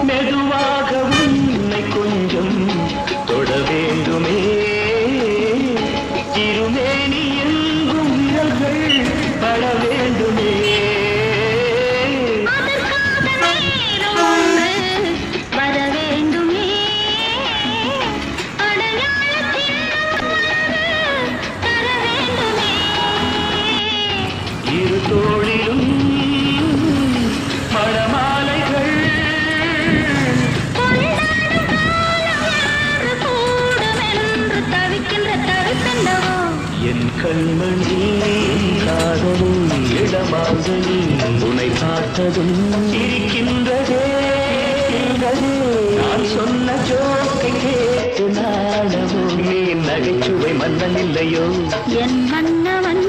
மெதுவாக உன்னை கொஞ்சம் தொட வேண்டுமே இருமேனி எங்கும் விரல்கள் பட வேண்டுமே இரு தோளிலும் மணமாலைகள் என் கண்மணி காதலும் இடமாகி உன்னை பார்த்ததும் இருக்கின்றதே நான் சொன்ன ஜோக்கை கேட்டு நாடவும் நீ நகைச்சுவை மன்னன் இல்லையோ என் மன்னவன்